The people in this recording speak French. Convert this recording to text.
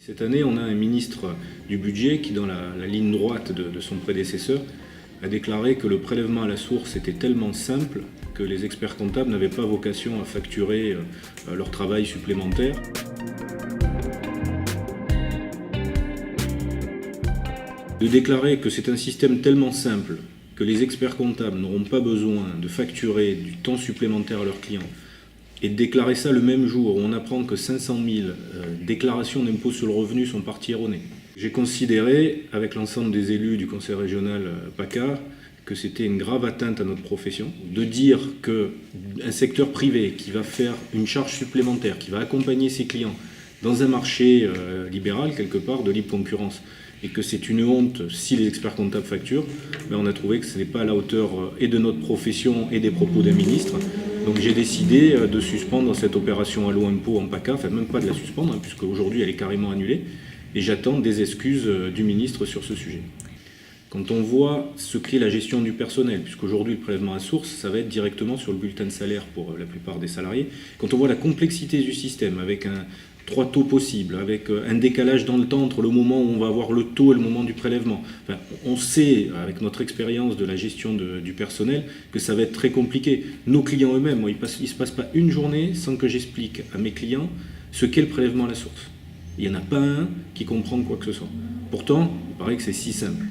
Cette année, on a un ministre du budget qui, dans la ligne droite de son prédécesseur, a déclaré que le prélèvement à la source était tellement simple que les experts comptables n'avaient pas vocation à facturer leur travail supplémentaire. De déclarer que c'est un système tellement simple que les experts comptables n'auront pas besoin de facturer du temps supplémentaire à leurs clients, et de déclarer ça le même jour où on apprend que 500 000 déclarations d'impôt sur le revenu sont parties erronées. J'ai considéré, avec l'ensemble des élus du conseil régional PACA, que c'était une grave atteinte à notre profession, de dire qu'un secteur privé qui va faire une charge supplémentaire, qui va accompagner ses clients dans un marché libéral, quelque part, de libre concurrence, et que c'est une honte si les experts comptables facturent, ben on a trouvé que ce n'est pas à la hauteur et de notre profession et des propos d'un ministre. Donc j'ai décidé de suspendre cette opération Allo Impôt en PACA, enfin même pas de la suspendre, puisque aujourd'hui elle est carrément annulée, et j'attends des excuses du ministre sur ce sujet. Quand on voit ce qu'est la gestion du personnel, puisqu'aujourd'hui le prélèvement à source, ça va être directement sur le bulletin de salaire pour la plupart des salariés, quand on voit la complexité du système, avec 3 taux possibles, avec un décalage dans le temps entre le moment où on va avoir le taux et le moment du prélèvement. Enfin, on sait, avec notre expérience de la gestion du personnel, que ça va être très compliqué. Nos clients eux-mêmes, il ne se passe pas une journée sans que j'explique à mes clients ce qu'est le prélèvement à la source. Il n'y en a pas un qui comprend quoi que ce soit. Pourtant, il paraît que c'est si simple.